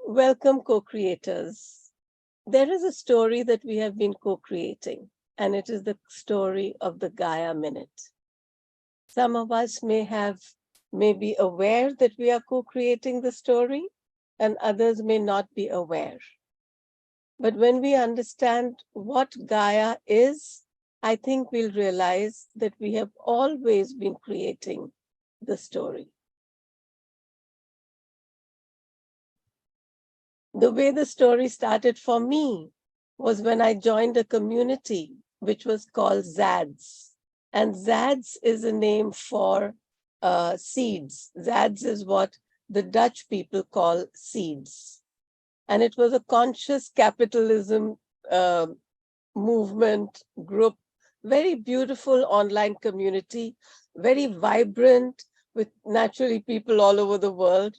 Welcome, co-creators. There is a story that we have been co-creating, and it is the story of the Gaia Minute. Some of us may be aware that we are co-creating the story, and others may not be aware. But when we understand what Gaia is, I think we'll realize that we have always been creating the story. The way the story started for me was when I joined a community which was called ZADS. And ZADS is a name for seeds. ZADS is what the Dutch people call seeds. And it was a conscious capitalism movement group, very beautiful online community, very vibrant, with naturally people all over the world.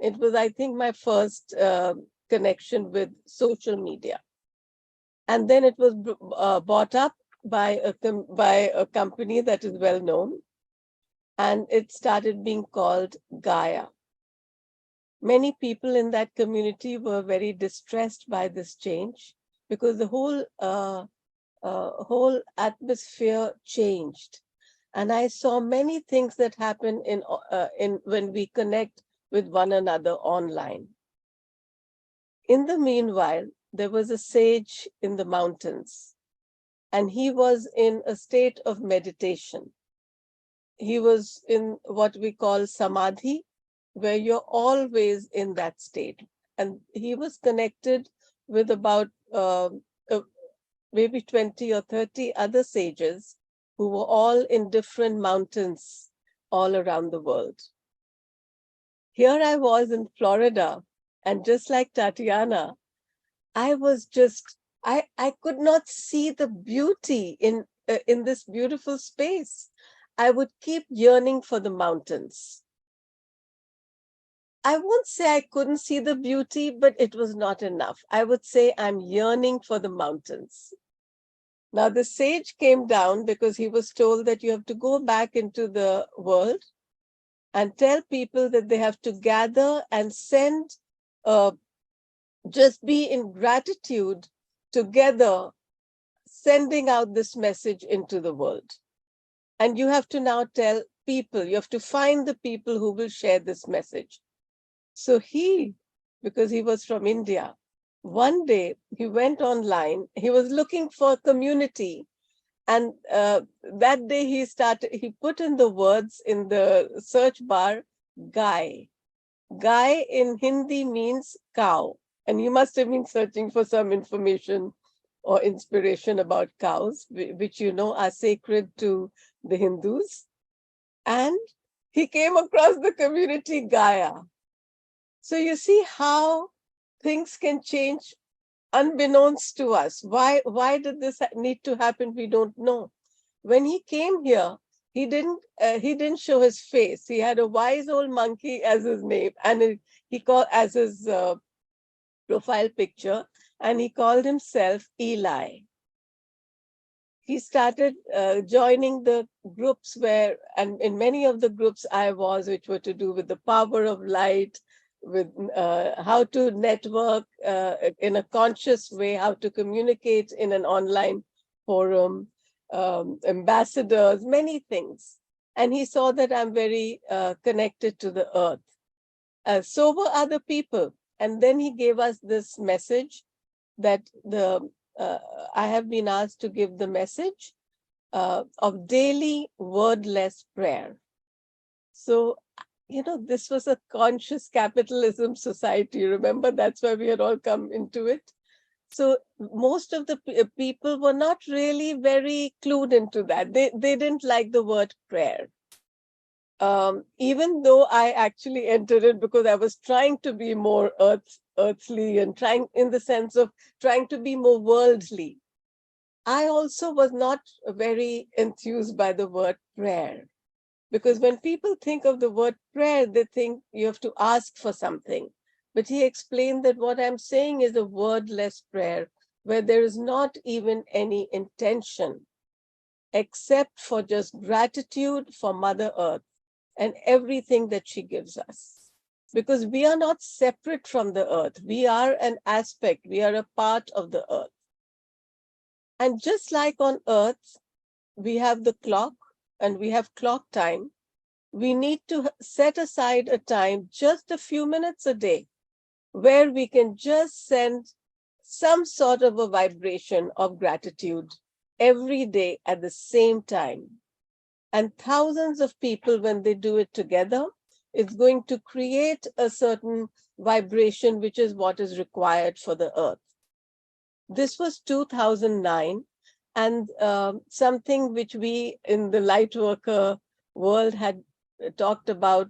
It was, I think, my first connection with social media. And then it was bought up by a company that is well known, and it started being called Gaia. Many people in that community were very distressed by this change because the whole atmosphere changed. And I saw many things that happen in when we connect with one another online. In the meanwhile, there was a sage in the mountains, and he was in a state of meditation. He was in what we call samadhi, where you're always in that state. And he was connected with about maybe 20 or 30 other sages who were all in different mountains all around the world. Here I was in Florida, and just like Tatiana, I was just, I could not see the beauty in this beautiful space. I would keep yearning for the mountains. I won't say I couldn't see the beauty, but it was not enough. I would say I'm yearning for the mountains. Now, the sage came down because he was told that you have to go back into the world and tell people that they have to gather and send, just be in gratitude together, sending out this message into the world. And you have to now tell people, you have to find the people who will share this message. So he, because he was from India, one day he went online, he was looking for a community. And that day he put in the words in the search bar, Gai. Gai in Hindi means cow. And he must have been searching for some information or inspiration about cows, which you know are sacred to the Hindus. And he came across the community Gaia. So you see how things can change unbeknownst to us. Why did this need to happen? We don't know. When he came here, he didn't show his face. He had a wise old monkey as his name, and he called as his profile picture, and he called himself Eli. He started joining the groups and in many of the groups I was, which were to do with the power of light, with how to network in a conscious way, how to communicate in an online forum, ambassadors, many things. And he saw that I'm very connected to the earth. So were other people. And then he gave us this message that I have been asked to give the message of daily wordless prayer. So, you know, this was a conscious capitalism society. Remember, that's why we had all come into it. So most of the people were not really very clued into that. They didn't like the word prayer. Even though I actually entered it because I was trying to be more earthly and trying in the sense of trying to be more worldly. I also was not very enthused by the word prayer. Because when people think of the word prayer, they think you have to ask for something. But he explained that what I'm saying is a wordless prayer, where there is not even any intention, except for just gratitude for Mother Earth and everything that she gives us. because we are not separate from the earth. We are an aspect, we are a part of the earth. And just like on earth, we have the clock and we have clock time, we need to set aside a time, just a few minutes a day, where we can just send some sort of a vibration of gratitude every day at the same time. And thousands of people, when they do it together, it's going to create a certain vibration, which is what is required for the earth. This was 2009, and something which we in the Lightworker world had talked about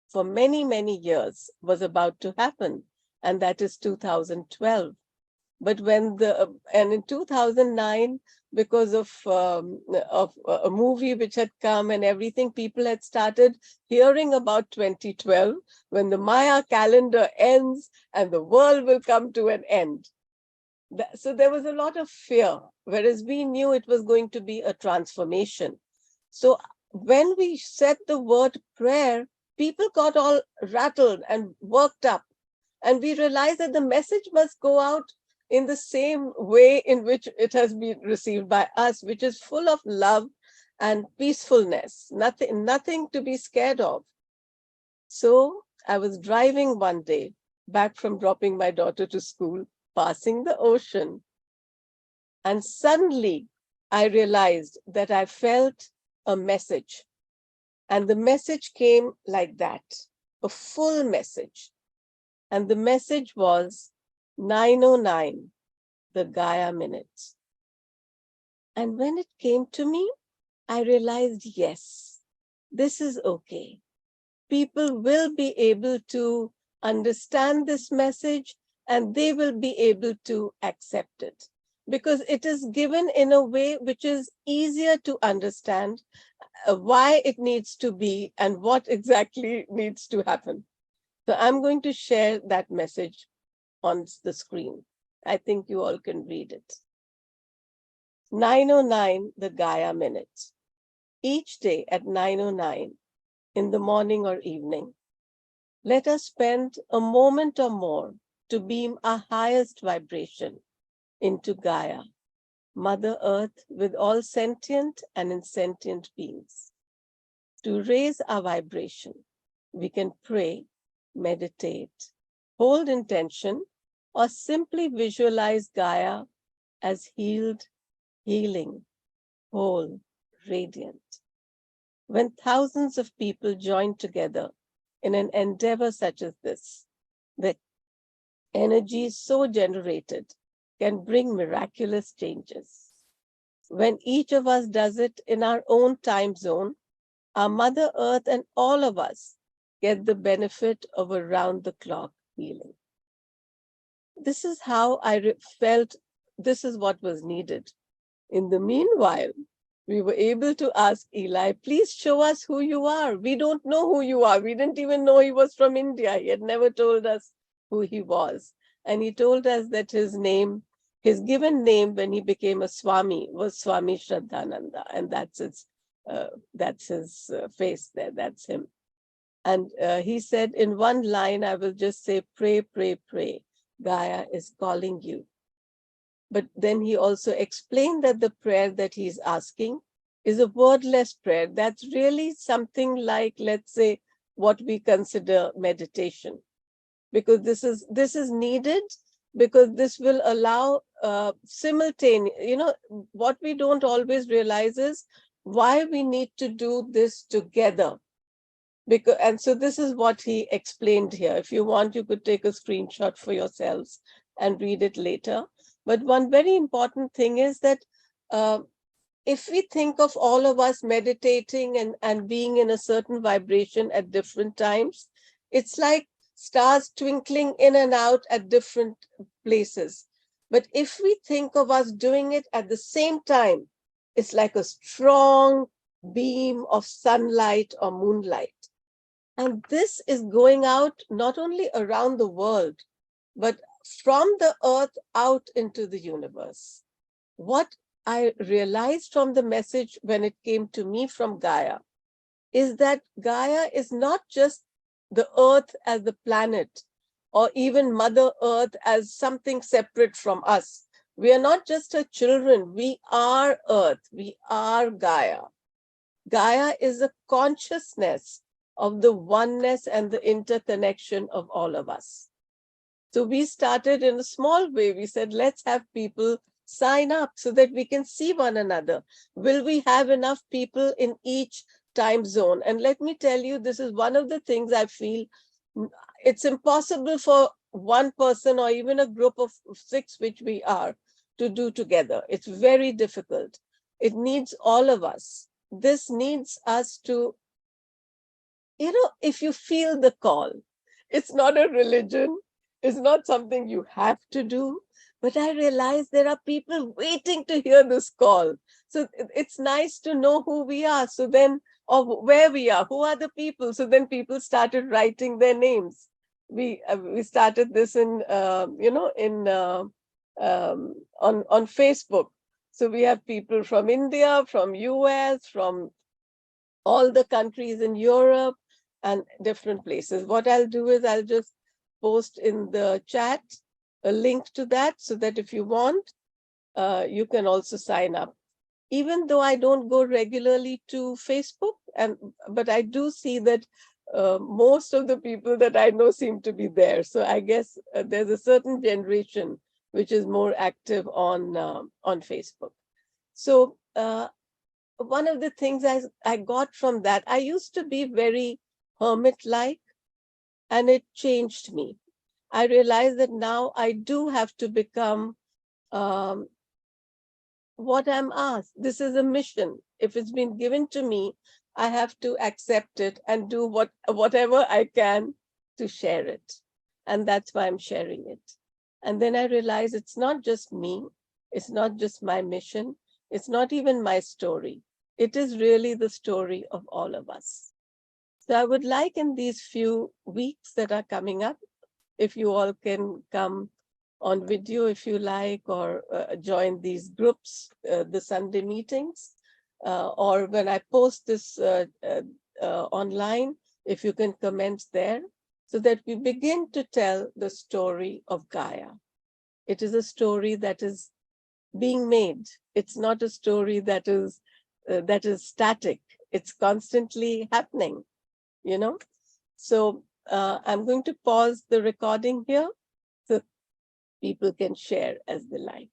for many, many years was about to happen, and that is 2012. But when and in 2009, because of a movie which had come and everything, people had started hearing about 2012, when the Maya calendar ends and the world will come to an end. So there was a lot of fear, whereas we knew it was going to be a transformation. So when we said the word prayer, people got all rattled and worked up. And we realized that the message must go out in the same way in which it has been received by us, which is full of love and peacefulness, nothing to be scared of. So I was driving one day back from dropping my daughter to school, passing the ocean. And suddenly I realized that I felt a message. And the message came like that, a full message. And the message was 9:09, the Gaia Minute. And when it came to me, I realized, yes, this is okay. People will be able to understand this message and they will be able to accept it, because it is given in a way which is easier to understand why it needs to be and what exactly needs to happen. So I'm going to share that message on the screen. I think you all can read it. 9:09, the Gaia Minute. Each day at 9:09, in the morning or evening, let us spend a moment or more to beam our highest vibration into Gaia, Mother Earth, with all sentient and insentient beings. To raise our vibration, we can pray, meditate, hold intention, or simply visualize Gaia as healed, healing, whole, radiant. When thousands of people join together in an endeavor such as this, the energy so generated can bring miraculous changes. When each of us does it in our own time zone, our Mother Earth and all of us get the benefit of around-the-clock healing. This is how I felt this is what was needed. In the meanwhile, we were able to ask Eli, please show us who you are. We don't know who you are. We didn't even know he was from India. He had never told us who he was. And he told us that his name, his given name when he became a Swami was Swami Shraddhananda. And that's his face there, that's him. And he said in one line, I will just say, pray, pray, pray. Gaia is calling you. But then he also explained that the prayer that he's asking is a wordless prayer. That's really something like, let's say, what we consider meditation. Because this is needed, because this will allow simultaneous, what we don't always realize is why we need to do this together. And so this is what he explained here. If you want, you could take a screenshot for yourselves and read it later. But one very important thing is that if we think of all of us meditating and being in a certain vibration at different times, it's like stars twinkling in and out at different places. But if we think of us doing it at the same time, it's like a strong beam of sunlight or moonlight. And this is going out not only around the world, but from the earth out into the universe. What I realized from the message when it came to me from Gaia is that Gaia is not just the earth as the planet, or even Mother Earth as something separate from us. We are not just her children, we are Earth, we are Gaia. Gaia is a consciousness of the oneness and the interconnection of all of us. So we started in a small way. We said, let's have people sign up so that we can see one another. Will we have enough people in each time zone? And let me tell you, this is one of the things I feel it's impossible for one person or even a group of 6, which we are, to do together. It's very difficult. It needs all of us. This needs us to, if you feel the call, it's not a religion, it's not something you have to do, but I realize there are people waiting to hear this call. So it's nice to know who we are. So then, or where we are, who are the people? So then people started writing their names. We started this on Facebook. So we have people from India, from US, from all the countries in Europe and different places. What I'll do is I'll just post in the chat a link to that so that if you want, you can also sign up. Even though I don't go regularly to Facebook, but I do see that most of the people that I know seem to be there. So I guess there's a certain generation which is more active on Facebook. So one of the things I got from that, I used to be very hermit-like, and it changed me. I realized that now I do have to become what I'm asked. This is a mission. If it's been given to me, I have to accept it and do whatever I can to share it. And that's why I'm sharing it. And then I realize it's not just me. It's not just my mission. It's not even my story. It is really the story of all of us. So I would like in these few weeks that are coming up, if you all can come on video if you like, or join these groups, the Sunday meetings, or when I post this online, if you can comment there, so that we begin to tell the story of Gaia. It is a story that is being made. It's not a story that is static. It's constantly happening, So I'm going to pause the recording here so people can share as they like.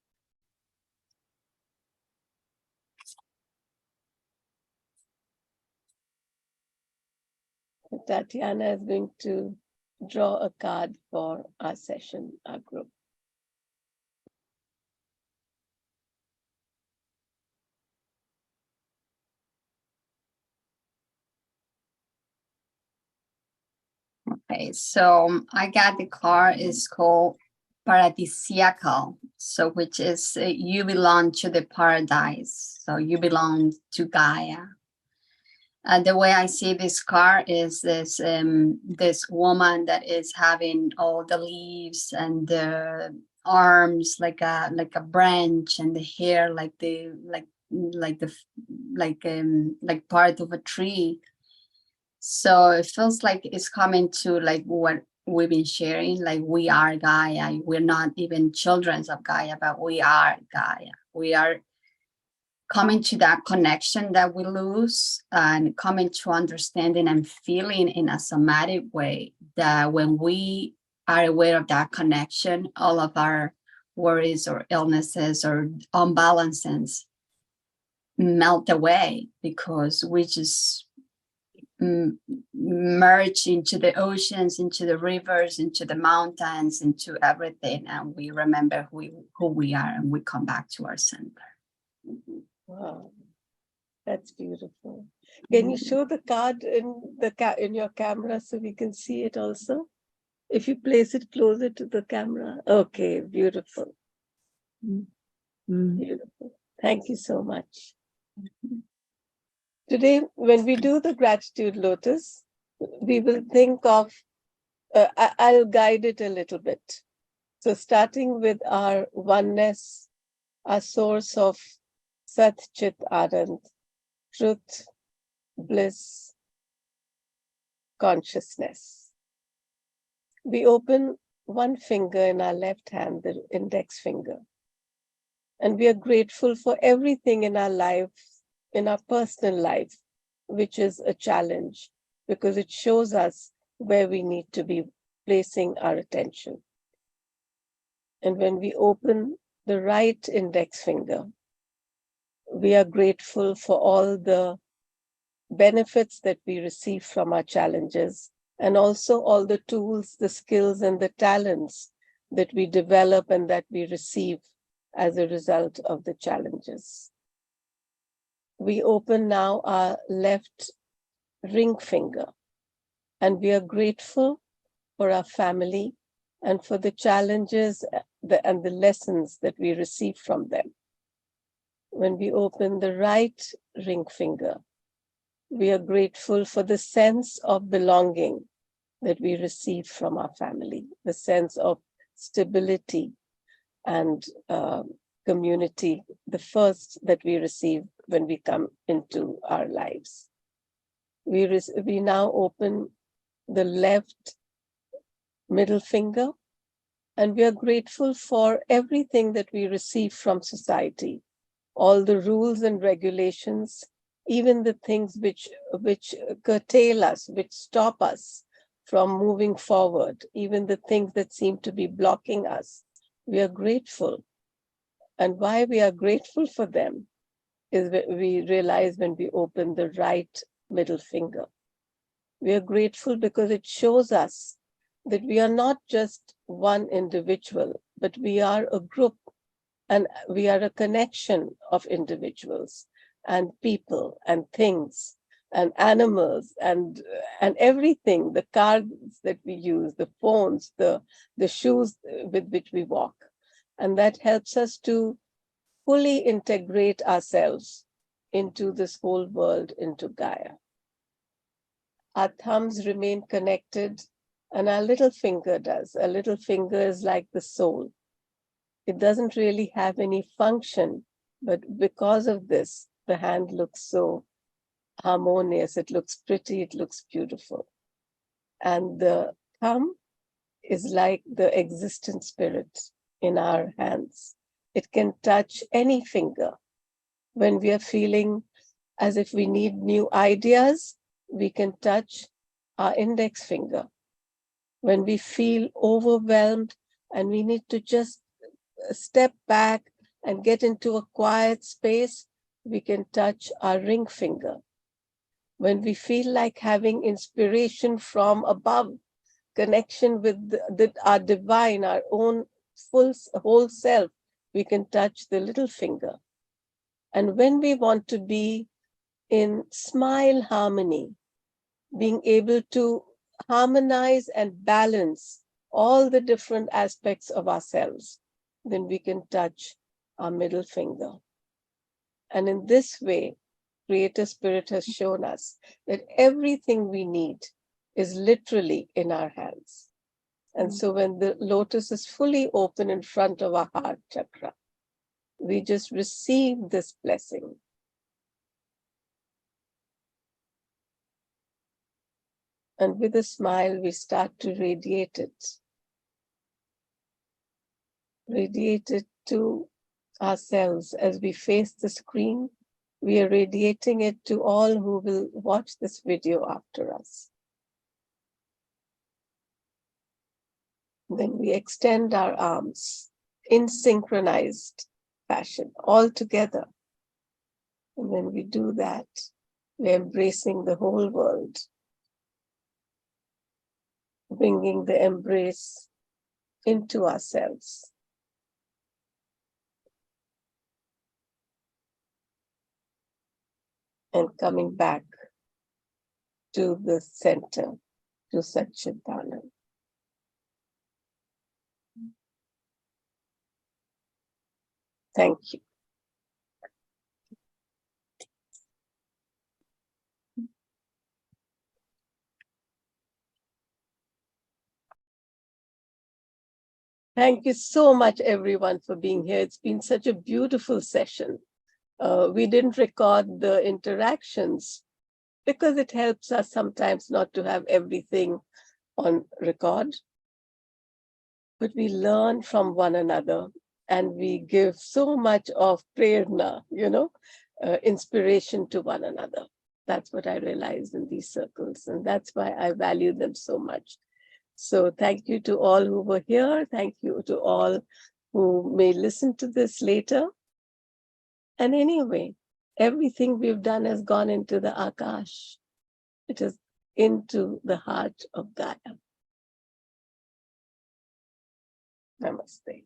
Tatiana is going to draw a card for our session, our group. Okay, so I got the card. It's called Paradisiacal, so which is you belong to the paradise. So you belong to Gaia. The way I see this card is this woman that is having all the leaves and the arms like a branch, and the hair like part of a tree. So it feels like it's coming to like what we've been sharing, like we are Gaia. We're not even children of Gaia, but we are Gaia. We are coming to that connection that we lose, and coming to understanding and feeling in a somatic way that when we are aware of that connection, all of our worries or illnesses or imbalances melt away, because we just merge into the oceans, into the rivers, into the mountains, into everything, and we remember who we are, and we come back to our center. Wow, that's beautiful. Can you show the card in your camera so we can see it also? If you place it closer to the camera. Okay, beautiful. Beautiful. Thank you so much. Today, when we do the gratitude lotus, we will think of, I'll guide it a little bit. So starting with our oneness, our source of Sat Chit Anand, truth, bliss, consciousness. We open one finger in our left hand, the index finger. And we are grateful for everything in our life, in our personal life, which is a challenge, because it shows us where we need to be placing our attention. And when we open the right index finger, we are grateful for all the benefits that we receive from our challenges, and also all the tools, the skills, and the talents that we develop and that we receive as a result of the challenges. We open now our left ring finger, and we are grateful for our family and for the challenges and the lessons that we receive from them. When we open the right ring finger, we are grateful for the sense of belonging that we receive from our family, the sense of stability and community, the first that we receive when we come into our lives. We now open the left middle finger, and we are grateful for everything that we receive from society, all the rules and regulations, even the things which curtail us, which stop us from moving forward, even the things that seem to be blocking us. We are grateful. And why we are grateful for them is we realize when we open the right middle finger. We are grateful because it shows us that we are not just one individual, but we are a group, and we are a connection of individuals and people and things and animals and everything, the cars that we use, the phones, the shoes with which we walk. And that helps us to fully integrate ourselves into this whole world, into Gaia. Our thumbs remain connected, and our little finger does. A little finger is like the soul. It doesn't really have any function, but because of this, the hand looks so harmonious, it looks pretty, it looks beautiful. And the thumb is like the existent spirit in our hands. It can touch any finger. When we are feeling as if we need new ideas, we can touch our index finger. When we feel overwhelmed and we need to just step back and get into a quiet space, we can touch our ring finger. When we feel like having inspiration from above, connection with our divine, our own whole self, we can touch the little finger. And when we want to be in smile harmony, being able to harmonize and balance all the different aspects of ourselves, then we can touch our middle finger. And in this way, Creator Spirit has shown us that everything we need is literally in our hands. And so when the lotus is fully open in front of our heart chakra, we just receive this blessing. And with a smile, we start to radiate it. Radiate it to ourselves as we face the screen. We are radiating it to all who will watch this video after us. Then we extend our arms in synchronized fashion, all together. And when we do that, we're embracing the whole world, bringing the embrace into ourselves. And coming back to the center, to Satchitanand. Thank you. Thank you so much, everyone, for being here. It's been such a beautiful session. We didn't record the interactions because it helps us sometimes not to have everything on record. but we learn from one another and we give so much of prerna, inspiration to one another. That's what I realized in these circles, and that's why I value them so much. So thank you to all who were here. Thank you to all who may listen to this later. And anyway, everything we've done has gone into the Akash. It is into the heart of Gaia. Namaste.